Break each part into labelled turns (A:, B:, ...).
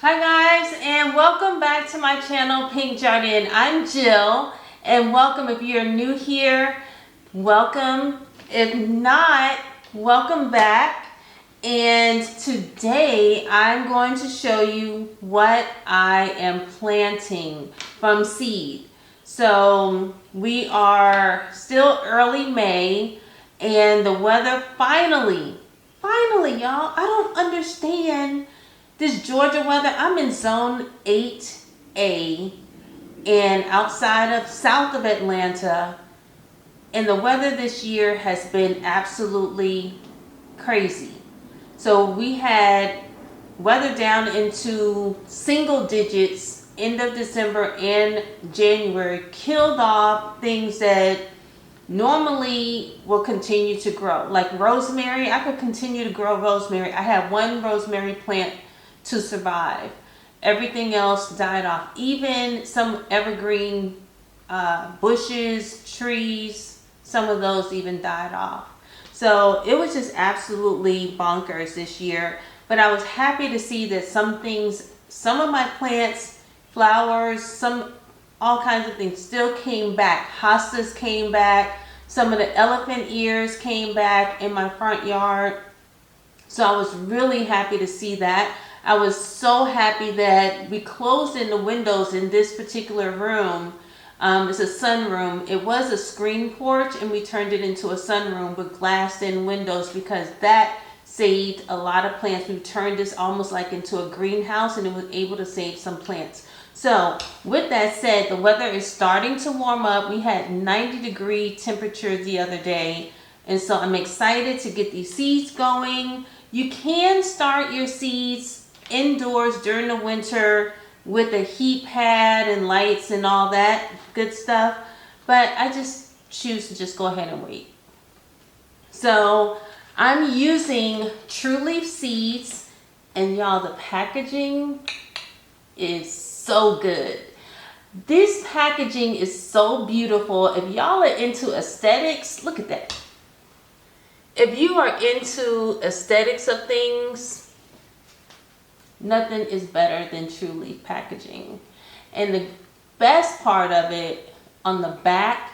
A: Hi guys, and welcome back to my channel, Pink Jardin. I'm Jill, and welcome. If you're new here, welcome. If not, welcome back. And today I'm going to show you what I am planting from seed. So we are still early May, and the weather finally, y'all, I don't understand this Georgia weather. I'm in zone 8A and outside of south of Atlanta, and the weather this year has been absolutely crazy. So we had weather down into single digits end of December and January, killed off things that normally will continue to grow. Like rosemary, I could continue to grow rosemary. I had one rosemary plant to survive. Everything else died off. Even some evergreen bushes, trees, some of those even died off. So it was just absolutely bonkers this year. But I was happy to see that some of my plants, flowers, all kinds of things still came back. Hostas came back. Some of the elephant ears came back in my front yard. So I was really happy to see that. I was so happy that we closed in the windows in this particular room. It's a sunroom. It was a screen porch, and we turned it into a sunroom with glassed in windows because that saved a lot of plants. We turned this almost like into a greenhouse, and it was able to save some plants. So with that said, the weather is starting to warm up. We had 90-degree temperature the other day, and so I'm excited to get these seeds going. You can start your seeds indoors during the winter with a heat pad and lights and all that good stuff, but I just choose to just go ahead and wait. So I'm using True Leaf seeds, and y'all, the packaging is so good. This packaging is so beautiful. If y'all are into aesthetics, look at that. If you are into aesthetics of things, nothing is better than True Leaf packaging. And the best part of it, on the back,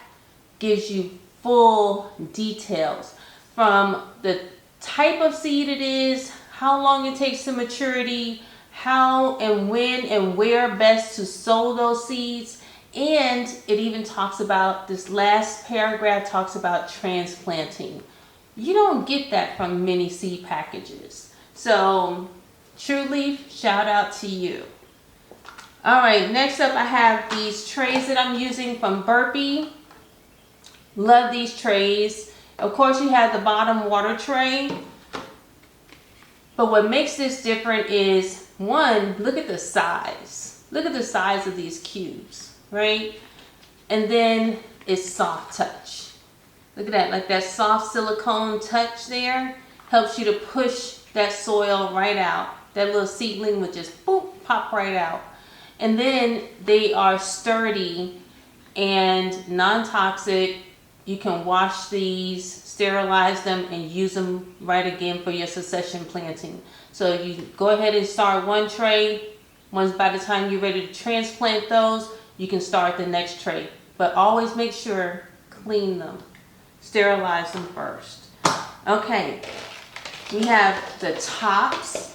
A: gives you full details from the type of seed it is, how long it takes to maturity, how and when and where best to sow those seeds. And it even talks about, this last paragraph talks about transplanting. You don't get that from many seed packages. So True Leaf, shout out to you. All right, next up I have these trays that I'm using from Burpee. Love these trays. Of course, you have the bottom water tray. But what makes this different is, one, look at the size. Look at the size of these cubes, right? And then it's soft touch. Look at that, like that soft silicone touch there helps you to push that soil right out. That little seedling would just boop, pop right out. And then they are sturdy and non-toxic. You can wash these, sterilize them, and use them right again for your succession planting. So you go ahead and start one tray. Once by the time you're ready to transplant those, you can start the next tray. But always make sure, clean them. Sterilize them first. Okay, we have the tops.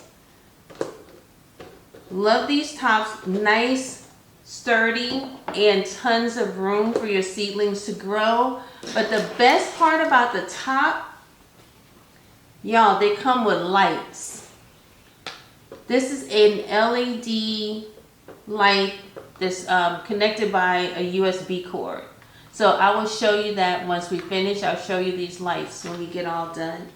A: Love these tops. Nice, sturdy, and tons of room for your seedlings to grow. But the best part about the top, y'all, they come with lights. This is an LED light that's connected by a USB cord. So I will show you that once we finish. I'll show you these lights when we get all done.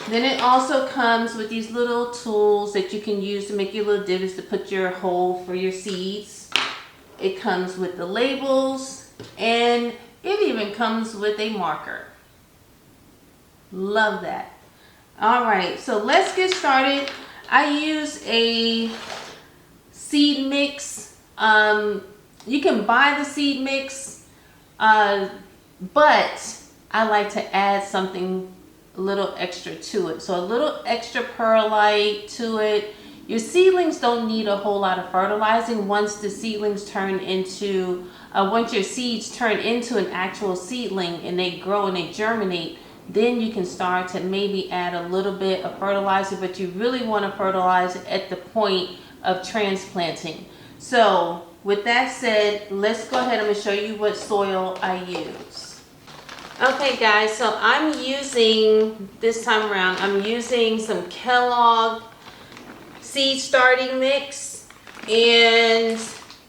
A: Then it also comes with these little tools that you can use to make your little divots to put your hole for your seeds. It comes with the labels, and it even comes with a marker. Love that. All right, so let's get started. I use a seed mix. You can buy the seed mix, but I like to add something a little extra to it. So a little extra perlite to it. Your seedlings don't need a whole lot of fertilizing. Once the seedlings turn into, once your seeds turn into an actual seedling and they grow and they germinate, then you can start to maybe add a little bit of fertilizer, but you really want to fertilize at the point of transplanting. So with that said, let's go ahead and I'm going to show you what soil I use. Okay guys, so I'm using, this time around, I'm using some Kellogg seed starting mix, and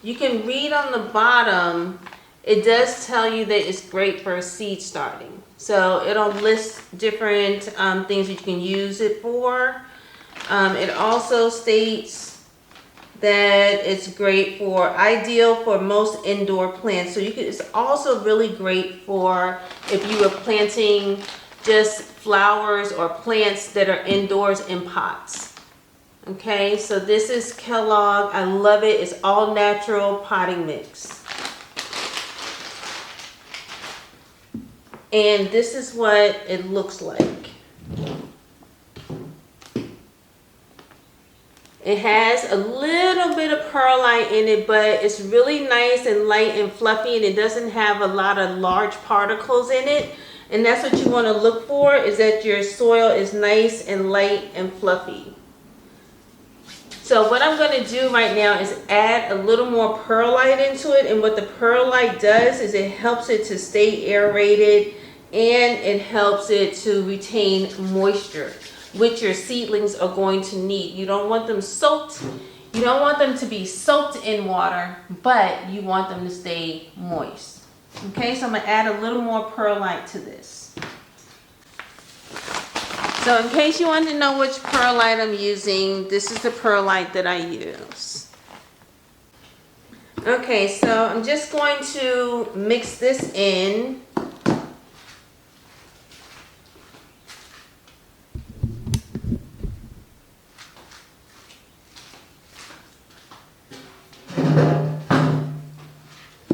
A: you can read on the bottom, it does tell you that it's great for seed starting. So it'll list different things that you can use it for. It also states that it's great for, ideal for most indoor plants. So it's also really great for if you are planting just flowers or plants that are indoors in pots. Okay, so this is Kellogg. I love it. It's all natural potting mix. And this is what it looks like. It has a little bit of perlite in it, but it's really nice and light and fluffy, and it doesn't have a lot of large particles in it. And that's what you want to look for, is that your soil is nice and light and fluffy. So what I'm going to do right now is add a little more perlite into it. And what the perlite does is it helps it to stay aerated, and it helps it to retain moisture, which your seedlings are going to need. You don't want them soaked. You don't want them to be soaked in water, but you want them to stay moist. Okay, so I'm going to add a little more perlite to this. So in case you want to know which perlite I'm using, this is the perlite that I use. Okay, so I'm just going to mix this in.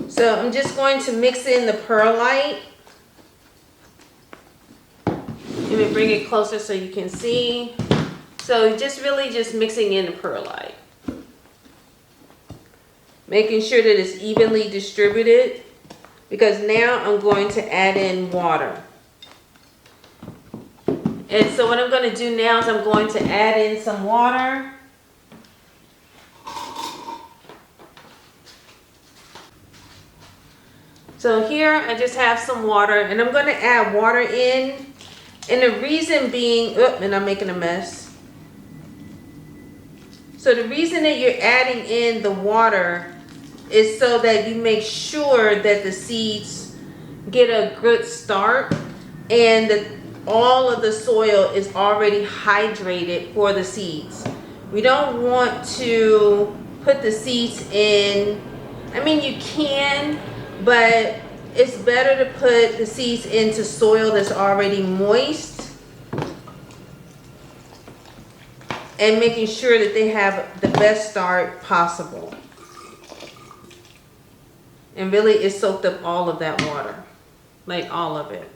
A: So I'm just going to mix in the perlite. Let me bring it closer so you can see. So really just mixing in the perlite. Making sure that it's evenly distributed, because now I'm going to add in water. And so what I'm going to do now is I'm going to add in some water. So here I just have some water, and I'm going to add water in. And the reason being, and I'm making a mess. So the reason that you're adding in the water is so that you make sure that the seeds get a good start, and that all of the soil is already hydrated for the seeds. We don't want to put the seeds in, I mean you can, but it's better to put the seeds into soil that's already moist, and making sure that they have the best start possible. And really it soaked up all of that water, like all of it.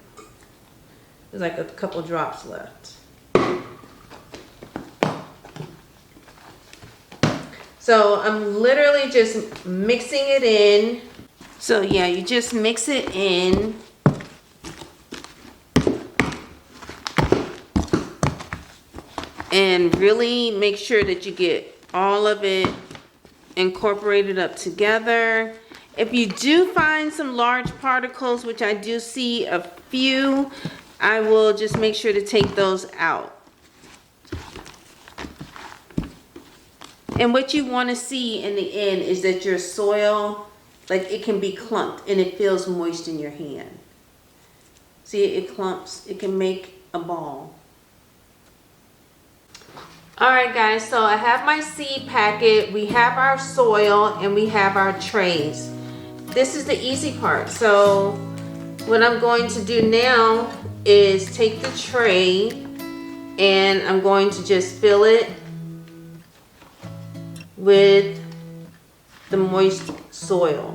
A: There's like a couple drops left. So I'm literally just mixing it in. So yeah, you just mix it in. And really make sure that you get all of it incorporated up together. If you do find some large particles, which I do see a few, I will just make sure to take those out. And what you want to see in the end is that your soil, like, it can be clumped and it feels moist in your hand. See, it clumps, it can make a ball. Alright guys, so I have my seed packet, we have our soil, and we have our trays. This is the easy part. So what I'm going to do now is take the tray, and I'm going to just fill it with the moist soil.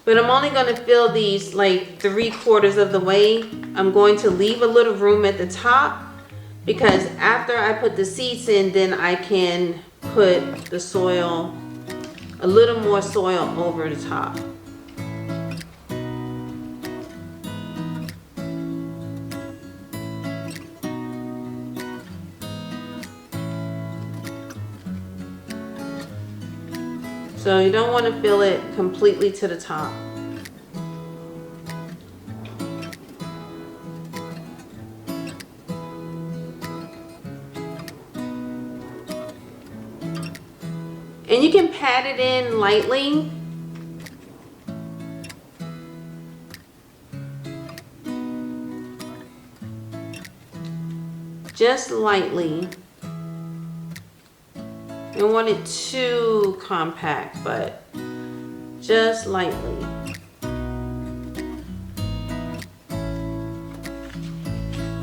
A: But But I'm only going to fill these like 3/4 of the way. I'm going to leave a little room at the top because after I put the seeds in, then I can put the soil, a little more soil over the top. So you don't want to fill it completely to the top. And you can pat it in lightly. Just lightly. I don't want it too compact, but just lightly.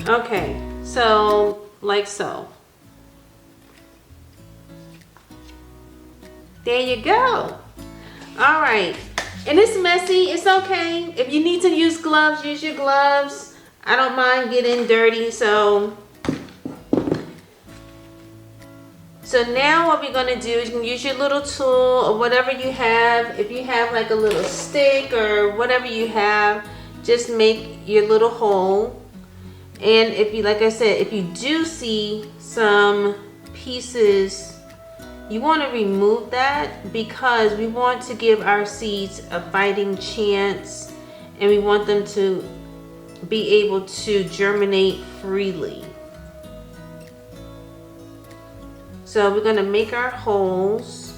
A: Okay, so like so. There you go. All right, and it's messy, it's okay. If you need to use gloves, use your gloves. I don't mind getting dirty, so now what we're gonna do is you can use your little tool or whatever you have. If you have like a little stick or whatever you have, just make your little hole. And if you, like I said, if you do see some pieces, you want to remove that because we want to give our seeds a fighting chance and we want them to be able to germinate freely. So we're going to make our holes.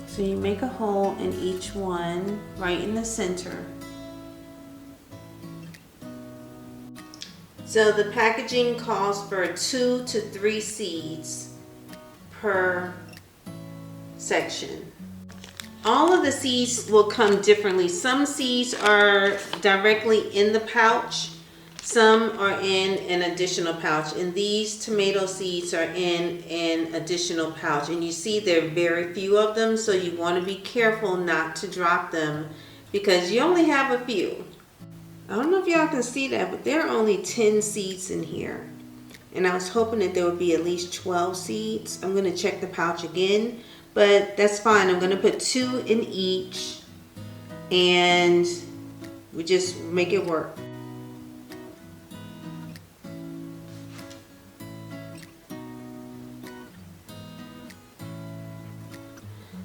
A: So you make a hole in each one right in the center. So the packaging calls for 2 to 3 seeds per section. All of the seeds will come differently. Some seeds are directly in the pouch. Some are in an additional pouch. And these tomato seeds are in an additional pouch. And you see there are very few of them, so you want to be careful not to drop them because you only have a few. I don't know if y'all can see that, but there are only 10 seeds in here. And I was hoping that there would be at least 12 seeds. I'm going to check the pouch again, but that's fine. I'm going to put 2 in each and we just make it work.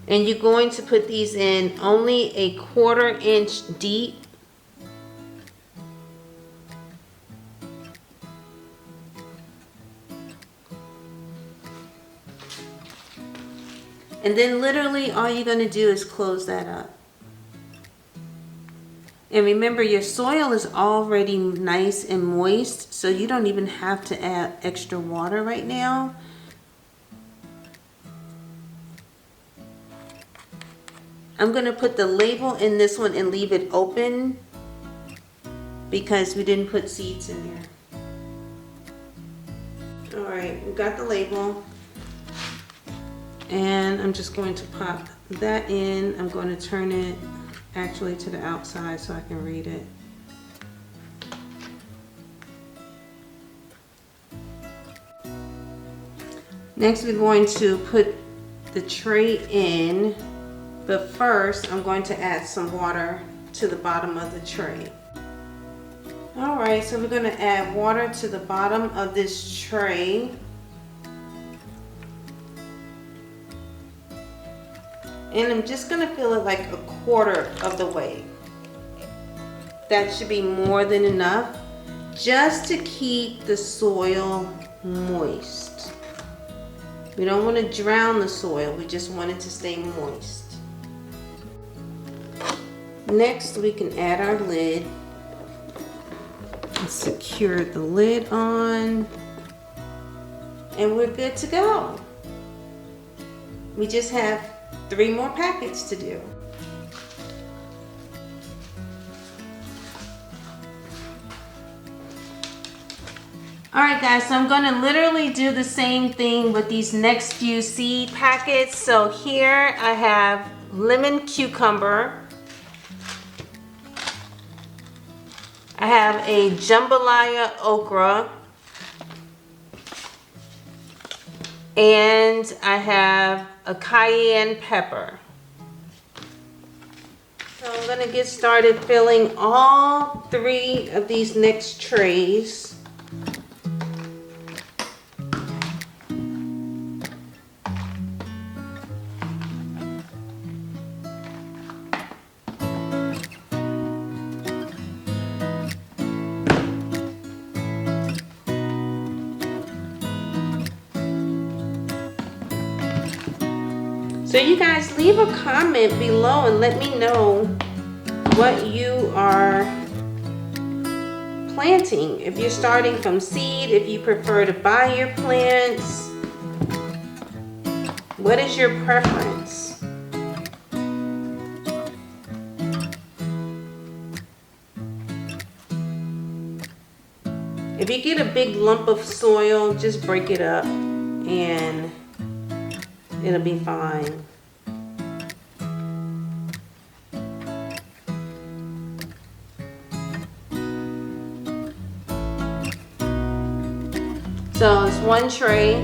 A: And you're going to put these in only 1/4 inch deep. And then literally all you're going to do is close that up. And remember, your soil is already nice and moist, so you don't even have to add extra water right now. I'm going to put the label in this one and leave it open because we didn't put seeds in there. Alright, we got the label. And I'm just going to pop that in. I'm going to turn it actually to the outside so I can read it. Next we're going to put the tray in, but first I'm going to add some water to the bottom of the tray. Alright, so we're going to add water to the bottom of this tray. And I'm just going to fill it like 1/4 of the way. That should be more than enough just to keep the soil moist. We don't want to drown the soil, we just want it to stay moist. Next we can add our lid. And secure the lid on. And we're good to go. We just have 3 more packets to do. All right, guys, so I'm gonna literally do the same thing with these next few seed packets. So here I have lemon cucumber. I have a jambalaya okra. And I have a cayenne pepper. So I'm gonna get started filling all 3 of these next trays. So you guys leave a comment below and let me know what you are planting. If you're starting from seed, if you prefer to buy your plants, what is your preference? If you get a big lump of soil, just break it up and it'll be fine. So it's 1 tray.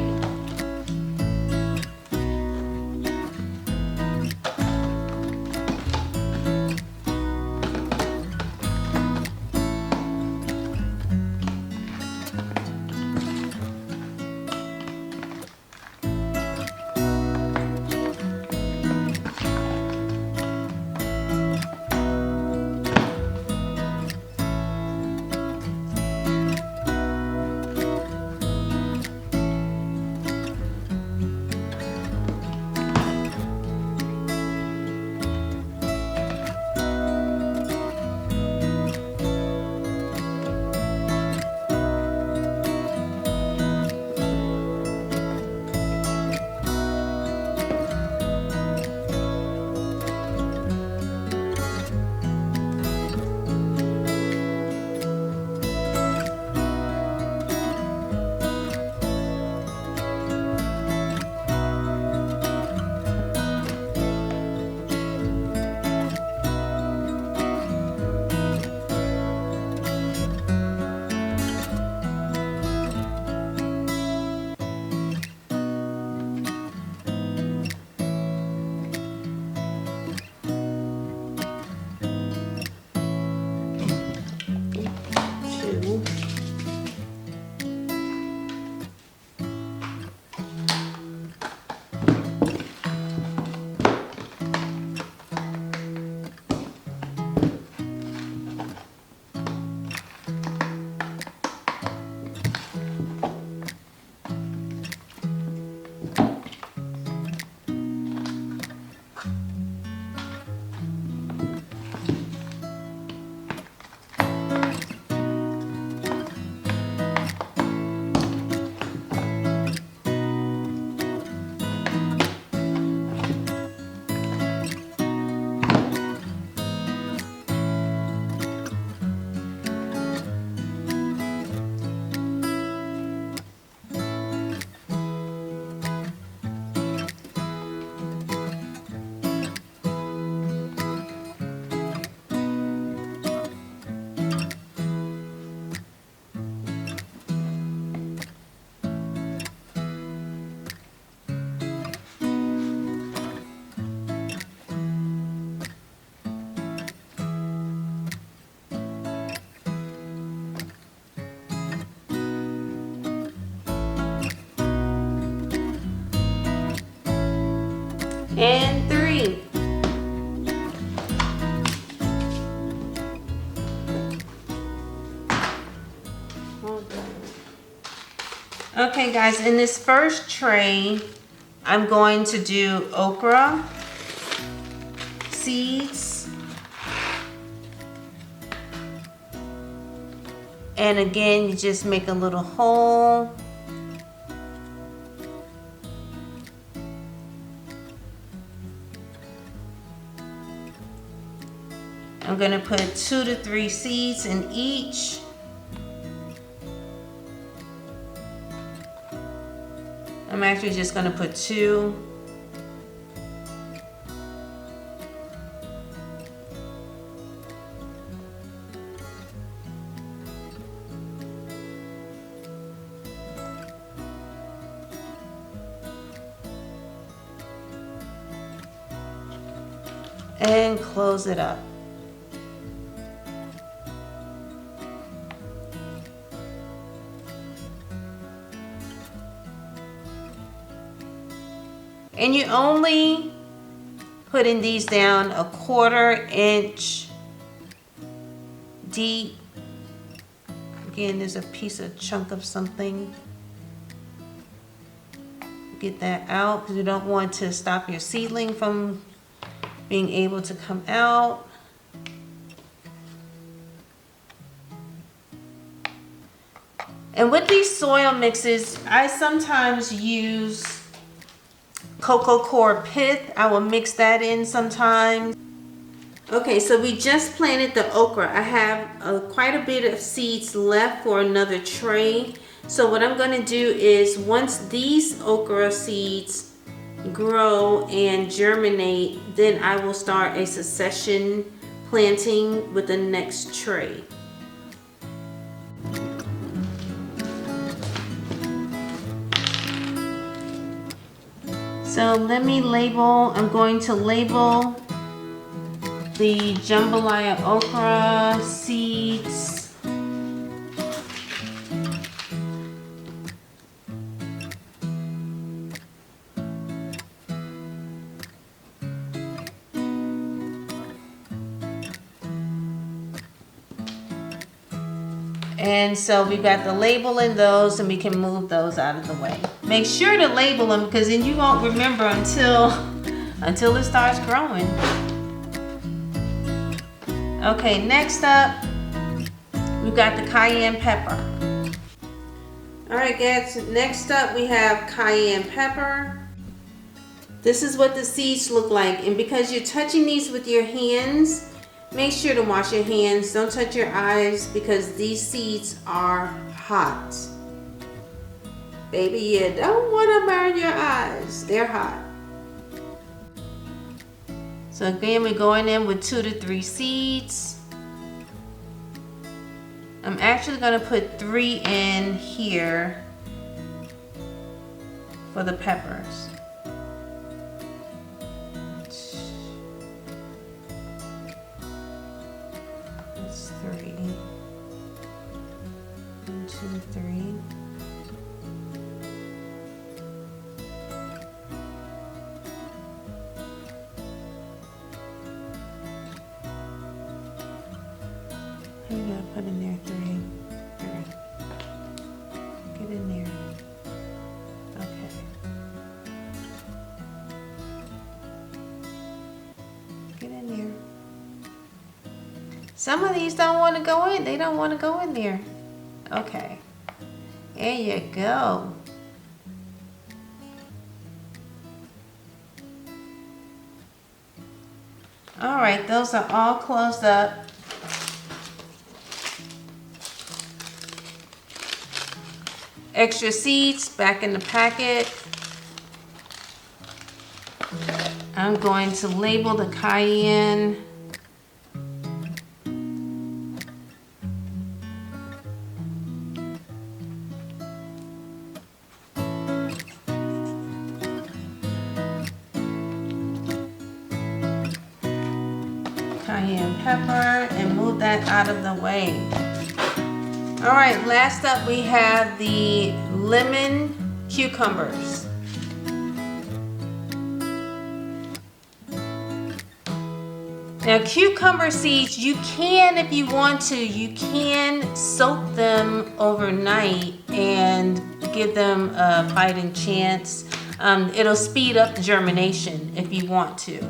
A: And 3. Okay guys, in this first tray, I'm going to do okra seeds. And again, you just make a little hole. I'm going to put 2 to 3 seeds in each. I'm actually just going to put 2. And close it up. And you only putting these down 1/4 inch deep. Again, there's a piece of chunk of something. Get that out because you don't want to stop your seedling from being able to come out. And with these soil mixes, I sometimes use cocoa coir pith. I will mix that in sometimes. Okay, so we just planted the okra. I have quite a bit of seeds left for another tray. So what I'm going to do is once these okra seeds grow and germinate, then I will start a succession planting with the next tray. So let me label, I'm going to label the jambalaya okra seeds. And so we've got the label in those, and we can move those out of the way. Make sure to label them because then you won't remember until it starts growing. Okay, next up, we've got the cayenne pepper. All right, guys, next up we have cayenne pepper. This is what the seeds look like, and because you're touching these with your hands, make sure to wash your hands. Don't touch your eyes because these seeds are hot. Baby, you don't want to burn your eyes. They're hot. So again, we're going in with 2 to 3 seeds. I'm actually going to put 3 in here for the peppers. That's 3. 1, 2, 3. You gotta put in there 3. Get in there. Okay. Get in there. Some of these don't want to go in. They don't want to go in there. Okay. There you go. All right, those are all closed up. Extra seeds back in the packet. I'm going to label the cayenne. Cayenne pepper and move that out of the way. All right, last up we have the lemon cucumbers. Now cucumber seeds, you can, if you want to, you can soak them overnight and give them a fighting chance. It'll speed up the germination if you want to.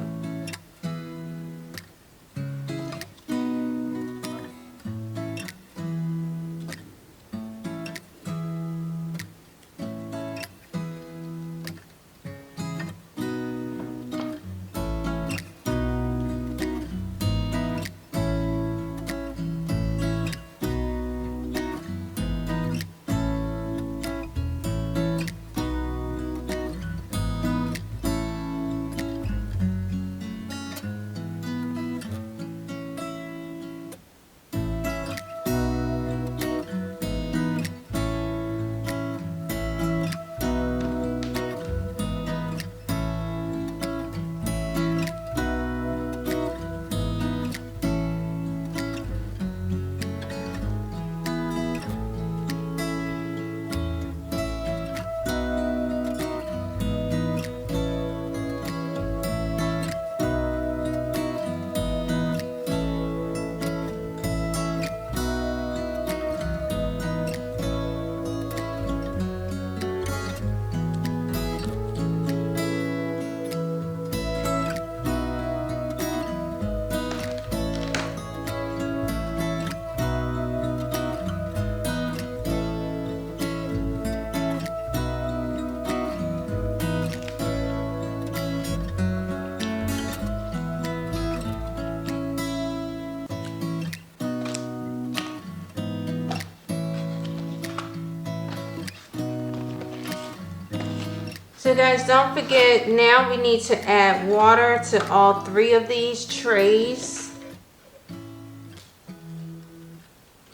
A: So guys, don't forget, now we need to add water to all 3 of these trays.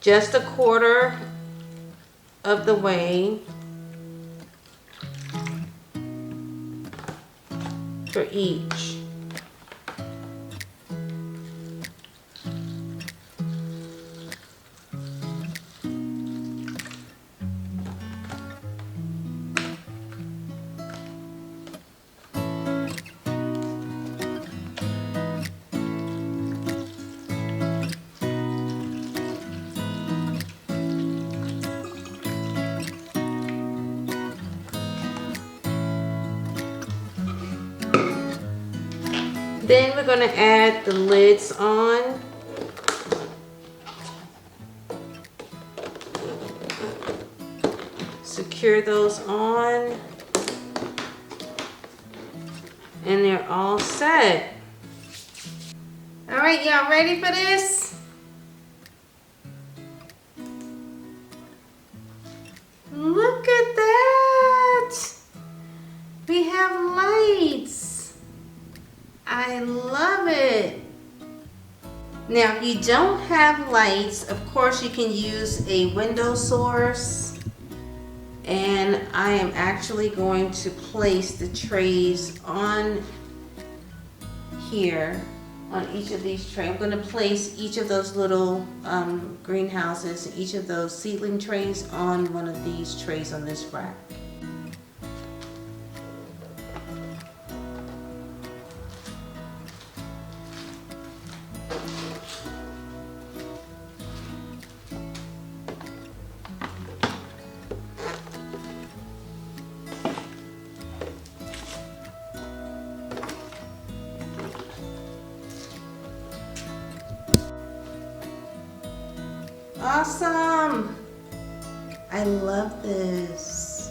A: Just 1/4 of the way for each. Then we're going to add the lids on. Secure those on. And they're all set. All right, y'all ready for this? Look at that. We have lights. I love it. Now, if you don't have lights, of course you can use a window source. And I am actually going to place the trays on here, on each of these trays. I'm going to place each of those little greenhouses, each of those seedling trays on one of these trays on this rack. Awesome! I love this.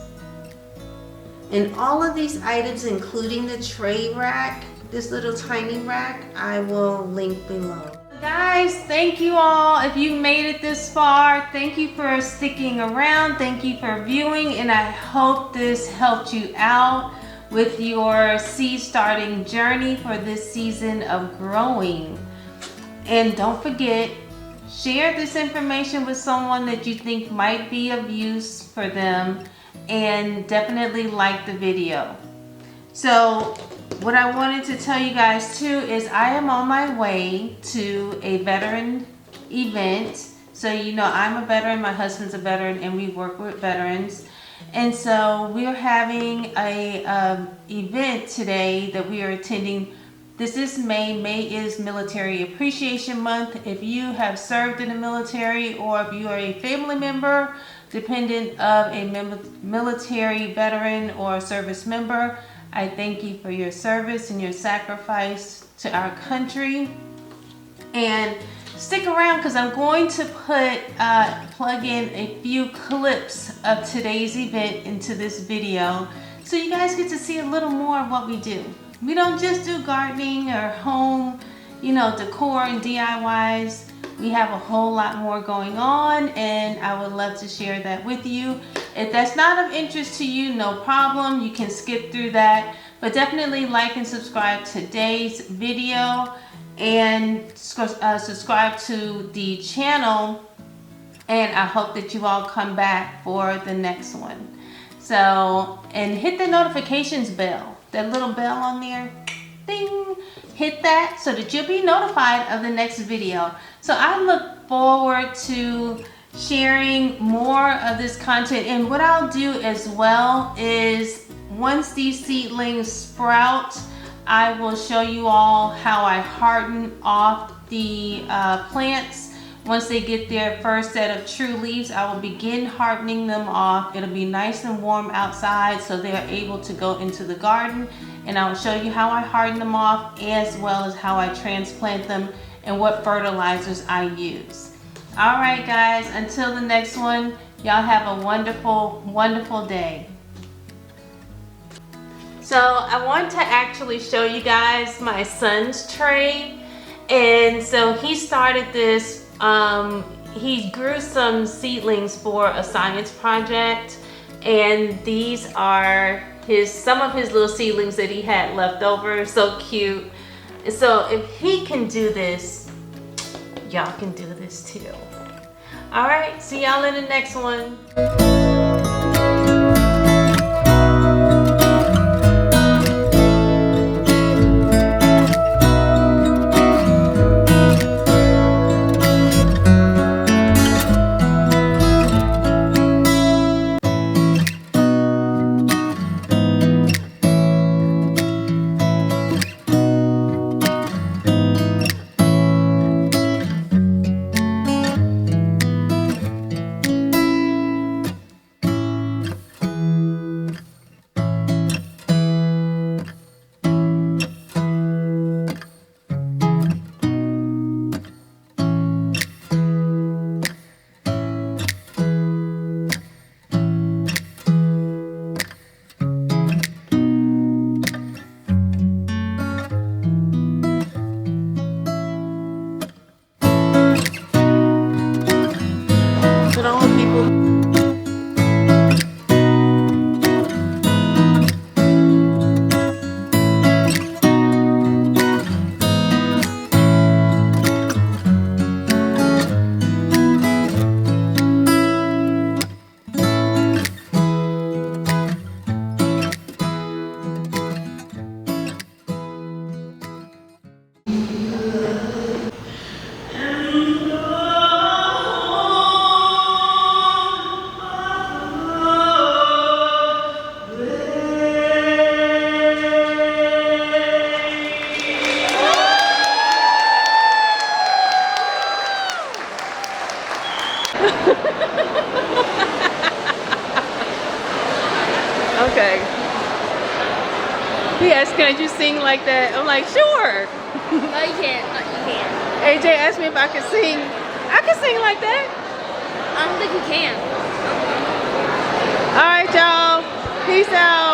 A: And all of these items, including the tray rack, this little tiny rack, I will link below. Guys, thank you all. If you made it this far, thank you for sticking around. Thank you for viewing, and I hope this helped you out with your seed starting journey for this season of growing. And don't forget, share this information with someone that you think might be of use for them, and definitely like the video. So what I wanted to tell you guys too is I am on my way to a veteran event. So you know, I'm a veteran, my husband's a veteran, and we work with veterans. And so we're having a event today that we are attending. This is May. May is Military Appreciation Month. If you have served in the military, or if you are a family member, dependent of a military veteran or service member, I thank you for your service and your sacrifice to our country. And stick around, because I'm going to plug in a few clips of today's event into this video, so you guys get to see a little more of what we do. We don't just do gardening or home, you know, decor and DIYs. We have a whole lot more going on, and I would love to share that with you. If that's not of interest to you, no problem. You can skip through that, but definitely like and subscribe to today's video, and subscribe to the channel, and I hope that you all come back for the next one. So, and hit the notifications bell. That little bell on there, ding, hit that so that you'll be notified of the next video. So I look forward to sharing more of this content. And what I'll do as well is, once these seedlings sprout, I will show you all how I harden off the plants. Once they get their first set of true leaves, I will begin hardening them off. It'll be nice and warm outside, so they are able to go into the garden. And I will show you how I harden them off, as well as how I transplant them and what fertilizers I use. All right, guys, until the next one, y'all have a wonderful, wonderful day. So I want to actually show you guys my son's tray. And so he started this. He grew some seedlings for a science project, and these are some of his little seedlings that he had left over. So cute. So if he can do this, y'all can do this too. All right, see y'all in the next one. Put on people. Okay. He asked, can you sing like that? I'm like, sure.
B: No, you can't. No, you can't.
A: AJ asked me if I could sing. I can sing like that.
B: I don't think you can.
A: All right, y'all. Peace out.